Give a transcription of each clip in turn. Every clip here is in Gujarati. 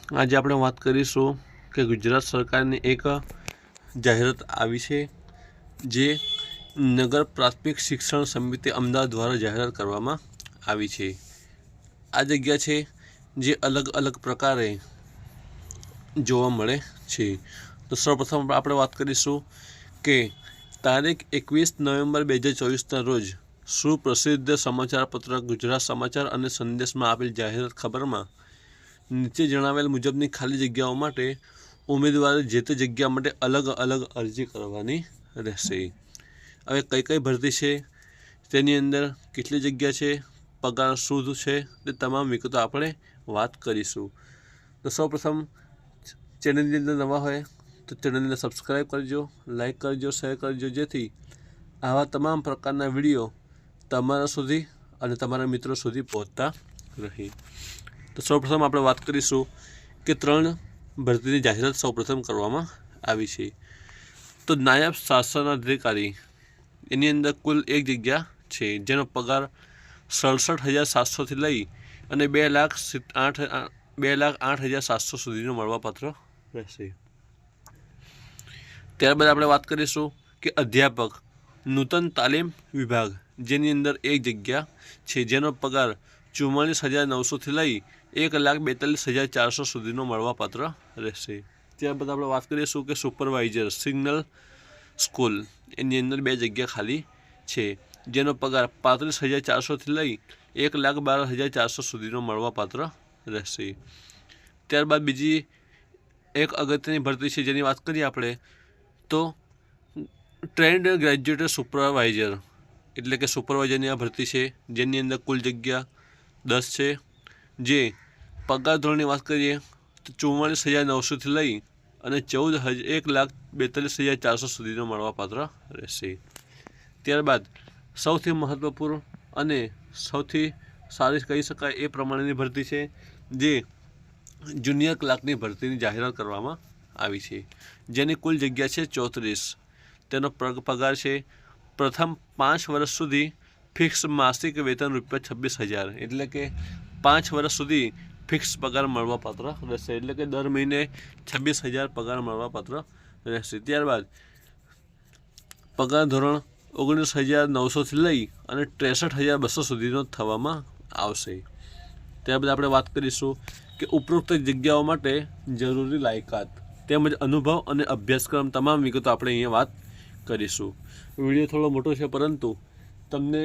આજે આપણે વાત કરીશું કે ગુજરાત સરકારની એક જાહેરાત આવી છે જે નગર પ્રાથમિક શિક્ષણ સમિતિ અમદાવાદ દ્વારા જાહેરાત કરવામાં આવી છે। આ જગ્યા છે જે અલગ અલગ પ્રકારે જોવા મળે છે। તો સૌપ્રથમ આપણે વાત કરીશું કે તારીખ 21 નવેમ્બર 2024ના રોજ સુપ્રસિદ્ધ સમાચાર પત્ર ગુજરાત સમાચાર અને સંદેશમાં આપેલ જાહેરાત ખબરમાં નીચે જણાવેલ મુજબની ખાલી જગ્યાઓ માટે ઉમેદવારે જે તે જગ્યા માટે અલગ અલગ અરજી કરવાની રહેશે। હવે કઈ કઈ ભરતી છે, તેની અંદર કેટલી જગ્યા છે, પગાર શું છે, તે તમામ વિગતો આપણે વાત કરીશું। તો સૌપ્રથમ ચેનલની અંદર નવા હોય તો ચેનલને સબસ્ક્રાઈબ કરજો, લાઈક કરજો, શેર કરજો, જેથી આવા તમામ પ્રકારના વિડીયો તમારા સુધી અને તમારા મિત્રો સુધી પહોંચતા રહે। તો સૌપ્રથમ આપણે વાત કરીશું કે 3 ભરતીની જાહેરાત સૌપ્રથમ કરવામાં આવી છે। તો નાયબ શાસન અધિકારી એની અંદર કુલ એક જગ્યા છે, જેનો પગાર 67,700થી લઈ અને 2,08,700 સુધીનો મળવાપાત્ર રહેશે। ત્યારબાદ આપણે વાત કરીશું કે અધ્યાપક નૂતન તાલીમ વિભાગ, જેની અંદર એક જગ્યા છે, જેનો પગાર 44,900થી લઈ 1,42,400 સુધીનો મળવાપાત્ર રહેશે। ત્યારબાદ આપણે વાત કરીશું કે સુપરવાઇઝર સિગ્નલ સ્કૂલ, એની અંદર 2 જગ્યા ખાલી છે, જેનો પગાર 35,400થી લઈ 1,12,400 સુધીનો મળવાપાત્ર રહેશે। ત્યારબાદ બીજી એક અગત્યની ભરતી છે જેની વાત કરીએ આપણે તો ટ્રેન્ડ ગ્રેજ્યુએટ સુપરવાઇઝર, એટલે કે સુપરવાઇઝરની આ ભરતી છે, જેની અંદર કુલ જગ્યા 10 છે, જે પગાર ધોરણની વાત કરીએ તો 44,900થી લઈ અને 1,42,400 સુધીનો મળવાપાત્ર રહેશે। ત્યારબાદ સૌથી મહત્વપૂર્ણ અને સૌથી સારી કહી શકાય એ પ્રમાણેની ભરતી છે, જે જુનિયર ક્લાર્કની ભરતીની જાહેરાત કરવામાં આવી છે, જેની કુલ જગ્યા છે 34। તેનો પગાર છે પ્રથમ 5 વર્ષ સુધી ફિક્સ માસિક વેતન ₹26,000, એટલે કે 5 વર્ષ સુધી ફિક્સ પગાર મળવાપાત્ર રહેશે, એટલે કે દર મહિને 26,000 પગાર મળવાપાત્ર રહેશે। ત્યારબાદ પગાર ધોરણ 19,900થી લઈ અને 63,200 સુધીનો થવામાં આવશે। ત્યારબાદ આપણે વાત કરીશું કે ઉપરોક્ત જગ્યાઓ માટે જરૂરી લાયકાત તેમજ અનુભવ અને અભ્યાસક્રમ તમામ વિગતો આપણે અહીંયા વાત કરીશું। વિડીયો થોડો મોટો છે, પરંતુ તમને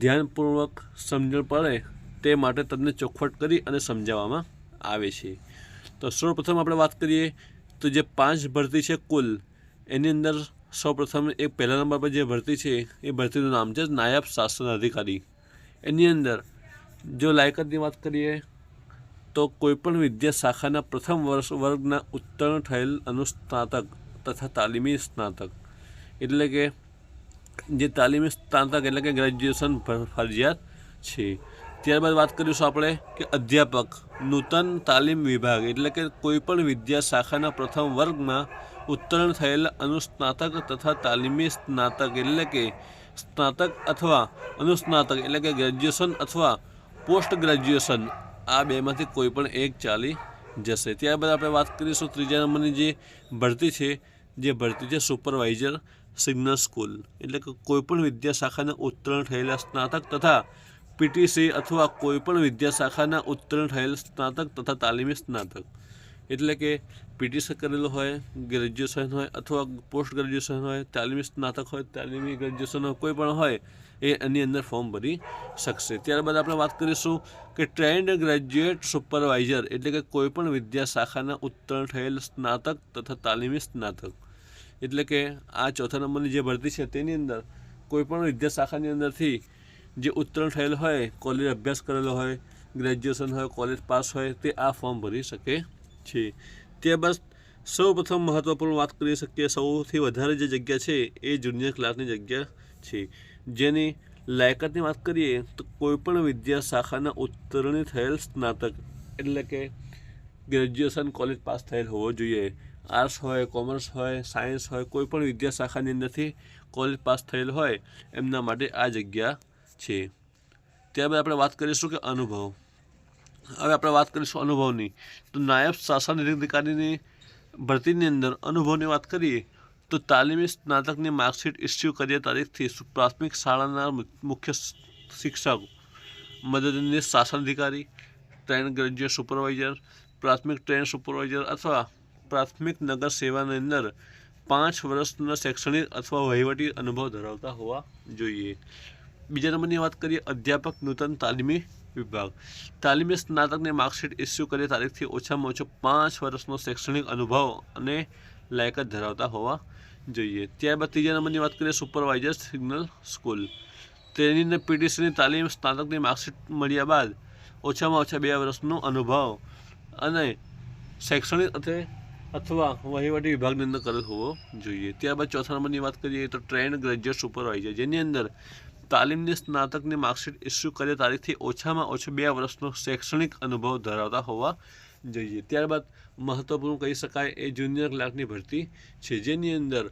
ધ્યાનપૂર્વક સમજણ પડે તે માટે તમને ચોખવટ કરી અને સમજાવવામાં આવે છે। તો સૌપ્રથમ આપણે વાત કરીએ તો જે 5 ભરતી છે કુલ, એની અંદર સૌપ્રથમ એક પહેલા નંબર પર જે ભરતી છે એ ભરતીનું નામ છે નાયબ શાસન અધિકારી। એની અંદર જો લાયકાતની વાત કરીએ તો કોઈપણ વિદ્યા શાખાના પ્રથમ વર્ગના ઉત્તીર્ણ થયેલ અનુસ્નાતક તથા તાલીમી સ્નાતક, એટલે કે જે તાલીમી સ્નાતક એટલે કે ગ્રેજ્યુએશન ફરજિયાત છે। ત્યારબાદ વાત કરીશું આપણે કે અધ્યાપક નૂતન તાલીમ વિભાગ, એટલે કે કોઈપણ વિદ્યા શાખાના પ્રથમ વર્ગમાં ઉત્તીર્ણ થયેલ અનુસ્નાતક તથા તાલીમી સ્નાતક, એટલે કે સ્નાતક અથવા અનુસ્નાતક, એટલે કે ગ્રેજ્યુએશન અથવા પોસ્ટ ગ્રેજ્યુએશન, આ બેમાંથી કોઈ પણ એક ચાલી જશે। ત્યારબાદ આપણે વાત કરીશું ત્રીજા નંબરની જે ભરતી છે, જે ભરતી છે સુપરવાઇઝર સિગ્નલ સ્કૂલ, એટલે કે કોઈપણ વિદ્યા શાખાના ઉત્તીર્ણ થયેલા સ્નાતક તથા પીટીસી અથવા કોઈપણ વિદ્યા શાખાના ઉત્તીર્ણ થયેલ સ્નાતક તથા તાલીમી સ્નાતક, એટલે કે પીટીસી કરેલું હોય, ગ્રેજ્યુએશન હોય અથવા પોસ્ટ ગ્રેજ્યુએશન હોય, તાલીમી સ્નાતક હોય, તાલીમી ગ્રેજ્યુએશન હોય, કોઈ પણ હોય એ એની અંદર ફોર્મ ભરી શકશે। ત્યારબાદ આપણે વાત કરીશું કે ટ્રેન્ડ ગ્રેજ્યુએટ સુપરવાઇઝર, એટલે કે કોઈપણ વિદ્યા શાખાના ઉત્તીર્ણ થયેલ સ્નાતક તથા તાલીમી સ્નાતક, એટલે કે આ ચોથા નંબરની જે ભરતી છે તેની અંદર કોઈપણ વિદ્યા શાખાની અંદરથી જે ઉત્તીર્ણ થયેલ હોય, કોલેજ અભ્યાસ કરેલો હોય, ગ્રેજ્યુએશન હોય, કોલેજ પાસ હોય, તે આ ફોર્મ ભરી શકે છે। ત્યારબાદ સૌપ્રથમ મહત્વપૂર્ણ વાત કરી શકીએ, સૌથી વધારે જે જગ્યા છે એ જુનિયર ક્લાર્કની જગ્યા છે, જેની લાયકાતની વાત કરીએ તો કોઈપણ વિદ્યા શાખાના ઉત્તીર્ણ થયેલ સ્નાતક, એટલે કે ગ્રેજ્યુએશન કોલેજ પાસ થયેલ હોવો જોઈએ। આર્ટ્સ હોય, કોમર્સ હોય, સાયન્સ હોય, કોઈપણ વિદ્યા શાખાની અંદરથી કોલેજ પાસ થયેલ હોય એમના માટે આ જગ્યા છે। ત્યારબાદ આપણે વાત કરીશું કે અનુભવ, હવે આપણે વાત કરીશું અનુભવની. તો નાયબ શાસન અધિકારીની ભરતીની અંદર અનુભવની વાત કરીએ તો તાલીમી સ્નાતકની માર્કશીટ ઇસ્યુ કર્યા તારીખથી પ્રાથમિક શાળાના મુખ્ય શિક્ષક, મદદનીશ શાસન અધિકારી, ટ્રેન ગ્રેજ્યુએટ સુપરવાઇઝર, પ્રાથમિક ટ્રેન સુપરવાઇઝર અથવા પ્રાથમિક નગર સેવાની અંદર 5 વર્ષનો શૈક્ષણિક અથવા વહીવટી અનુભવ ધરાવતા હોવા જોઈએ. બીજા નંબરની વાત કરીએ અધ્યાપક નૂતન તાલીમી વિભાગ. તાલીમી સ્નાતકની માર્કશીટ ઇસ્યુ કર્યા તારીખથી ઓછામાં ઓછો 5 વર્ષનો શૈક્ષણિક અનુભવ અને લાયકાત ધરાવતા હોવા જોઈએ. ત્યારબાદ ત્રીજા નંબરની વાત કરીએ સુપરવાઇઝર સિગ્નલ સ્કૂલ. ટ્રેનિંગ અને પીટીસીની તાલીમ સ્નાતકની માર્કશીટ મળ્યા બાદ ઓછામાં ઓછા 2 વર્ષનો અનુભવ અને શૈક્ષણિક અથવા વહીવટી વિભાગની અંદર કરેલ હોવો જોઈએ. ત્યારબાદ ચોથા નંબરની વાત કરીએ તો ટ્રેન ગ્રેજ્યુએટ સુપરવાઇઝર, જેની અંદર તાલીમની સ્નાતકની માર્કશીટ ઇસ્યુ કર્યા તારીખથી ઓછામાં ઓછો 2 વર્ષનો શૈક્ષણિક અનુભવ ધરાવતા હોવા જોઈએ. ત્યારબાદ મહત્વપૂર્ણ કહી શકાય એ જુનિયર ક્લાર્કની ભરતી છે, જેની અંદર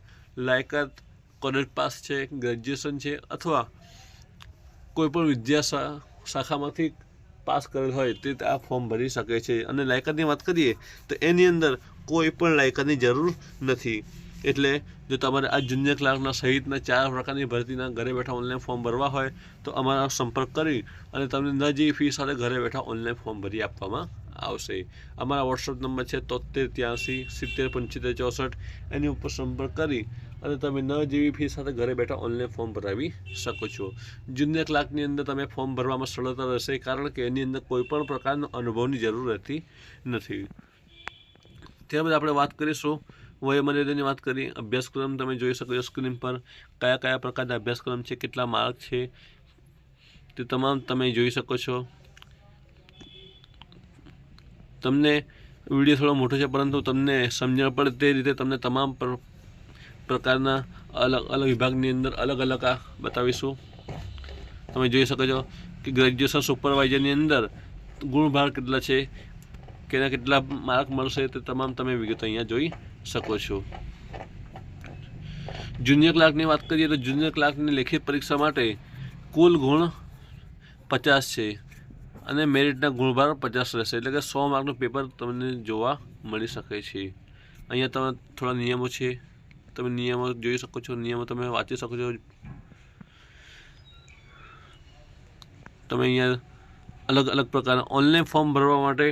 લાયકાત કોલેજ પાસ છે, ગ્રેજ્યુએશન છે અથવા કોઈપણ વિદ્યા શાખામાંથી પાસ કરેલ હોય તે આ ફોર્મ ભરી શકે છે. અને લાયકાતની વાત કરીએ તો એની અંદર કોઈ પણ લાયકાતની જરૂર નથી. એટલે જો તમારે આ જુનિયર ક્લાર્કના સહિતના 4 પ્રકારની ભરતીના ઘરે બેઠા ઓનલાઈન ફોર્મ ભરવા હોય તો અમારા સંપર્ક કરી અને તમને ન જેવી ફી સાથે ઘરે બેઠા ઓનલાઈન ફોર્મ ભરી આપવામાં આવશે. અમારા વોટ્સઅપ નંબર છે 73 83 70 75 64. એની ઉપર સંપર્ક કરી અને તમે ન જેવી ફી સાથે ઘરે બેઠા ઓનલાઈન ફોર્મ ભરાવી શકો છો. જુનિયર ક્લાર્કની અંદર તમે ફોર્મ ભરવામાં સરળતા રહેશે, કારણ કે એની અંદર કોઈ પણ પ્રકારનો અનુભવની જરૂર રહેતી નથી. ત્યારબાદ આપણે વાત કરીશું વયમર્યાદાની વાત કરી. અભ્યાસક્રમ તમે જોઈ શકો છો સ્ક્રીન પર, કયા કયા પ્રકારના અભ્યાસક્રમ છે, કેટલા માર્ક છે તે તમામ તમે જોઈ શકો છો. તમને વિડીયો થોડો મોટો છે, પરંતુ તમને સમજણ પડે તે રીતે તમને તમામ પ્રકારના અલગ અલગ વિભાગની અંદર અલગ અલગ આ બતાવીશું. તમે જોઈ શકો છો કે ગ્રેજ્યુએશન સુપરવાઇઝરની અંદર ગુણભાર કેટલા છે, કેના કેટલા માર્ક મળશે તે તમામ તમે વિગતો અહીંયા જોઈ શકો છો. જુનિયર ક્લાર્કની વાત કરીએ તો જુનિયર ક્લાર્કની લેખિત પરીક્ષા માટે કુલ ગુણ 50 છે અને મેરિટના ગુણભાર 50 રહેશે. એટલે કે 100 માર્કનું પેપર તમને જોવા મળી શકે છે. અહીંયા તમે થોડા નિયમો છે, તમે નિયમો જોઈ શકો છો, નિયમો તમે વાંચી શકો છો. તમે અહીંયા અલગ અલગ પ્રકારના ઓનલાઈન ફોર્મ ભરવા માટે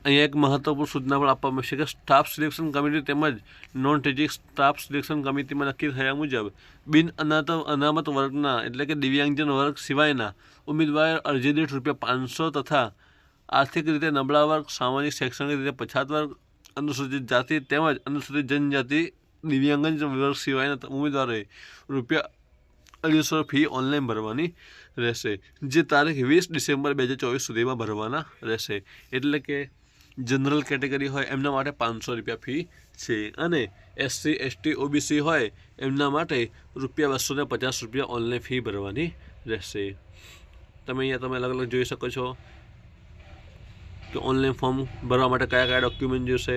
અહીંયા એક મહત્વપૂર્ણ સૂચના પણ આપવામાં આવશે કે સ્ટાફ સિલેક્શન કમિટી તેમજ નોન ટીચિંગ સ્ટાફ સિલેક્શન કમિટીમાં નક્કી થયા મુજબ બિન અનામત વર્ગના એટલે કે દિવ્યાંગજન વર્ગ સિવાયના ઉમેદવાર અરજી દીઠ ₹500 તથા આર્થિક રીતે નબળા વર્ગ, સામાજિક શૈક્ષણિક રીતે પછાત વર્ગ, અનુસૂચિત જાતિ તેમજ અનુસૂચિત જનજાતિ દિવ્યાંગજન વર્ગ સિવાયના ઉમેદવારોએ ₹250 ફી ઓનલાઈન ભરવાની રહેશે, જે તારીખ 20 ડિસેમ્બર 2024 સુધીમાં ભરવાના રહેશે. એટલે કે જનરલ કેટેગરી હોય એમના માટે ₹500 ફી છે અને SC ST OBC હોય એમના માટે ₹250 ઓનલાઈન ફી ભરવાની રહેશે. તમે અહીંયા અલગ અલગ જોઈ શકો છો કે ઓનલાઈન ફોર્મ ભરવા માટે કયા કયા ડોક્યુમેન્ટ જોઈશે,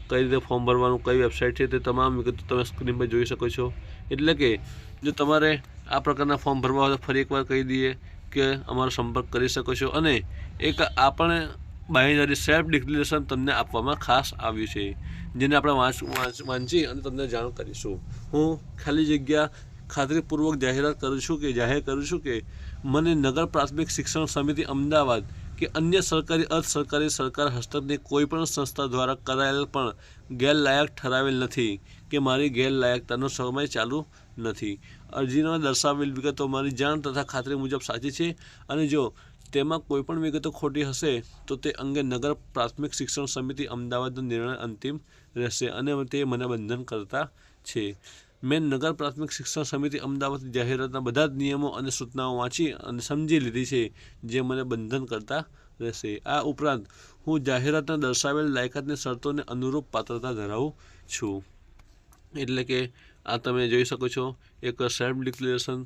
કઈ રીતે ફોર્મ ભરવાનું, કઈ વેબસાઇટ છે તે તમામ વિગતો તમે સ્ક્રીન પર જોઈ શકો છો. એટલે કે જો તમારે આ પ્રકારના ફોર્મ ભરવા હોય તો ફરી એકવાર કહી દઈએ કે અમારો સંપર્ક કરી શકો છો. અને એક આપણે બાંહેધરી સેલ્ફ ડિક્લેરેશન તમને આપવામાં ખાસ આવ્યું છે, જેને આપણે વાંચી અને તમને જાણ કરીશું. હું ખાલી જગ્યા ખાતરીપૂર્વક જાહેર કરું છું કે મને નગર પ્રાથમિક શિક્ષણ સમિતિ અમદાવાદ કે અન્ય સરકારી અર્ધ સરકારી સરકાર હસ્તકની કોઈપણ સંસ્થા દ્વારા કરાયેલ પણ ગેરલાયક ઠરાવેલ નથી કે મારી ગેરલાયકતાનો સમય ચાલુ નથી. અરજીમાં દર્શાવેલ વિગતો મારી જાણ તથા ખાતરી મુજબ સાચી છે અને જો તેમાં કોઈપણ વિગતો ખોટી હશે તો તે અંગે નગર પ્રાથમિક શિક્ષણ સમિતિ અમદાવાદનો નિર્ણય અંતિમ રહેશે અને તે મને બંધન કરતા છે. મેં નગર પ્રાથમિક શિક્ષણ સમિતિ અમદાવાદ જાહેરાતના બધા જ નિયમો અને સૂચનાઓ વાંચી અને સમજી લીધી છે, જે મને બંધન કરતા રહેશે. આ ઉપરાંત હું જાહેરાતના દર્શાવેલ લાયકાતની શરતોને અનુરૂપ પાત્રતા ધરાવું છું. એટલે કે આ તમે જોઈ શકો છો એક સેલ્ફ ડિક્લેરેશન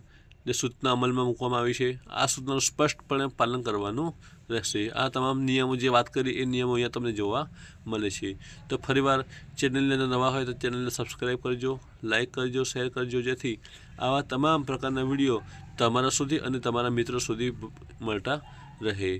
જે સૂચના અમલમાં મૂકવામાં આવી છે. આ સૂચનાનું સ્પષ્ટપણે પાલન કરવાનું રહેશે. આ તમામ નિયમો જે વાત કરી એ નિયમો અહીંયા તમને જોવા મળે છે. તો ફરીવાર ચેનલને નવા હોય તો ચેનલને સબસ્ક્રાઈબ કરજો, લાઇક કરજો, શેર કરજો, જેથી આવા તમામ પ્રકારના વિડીયો તમારા સુધી અને તમારા મિત્રો સુધી મળતા રહે.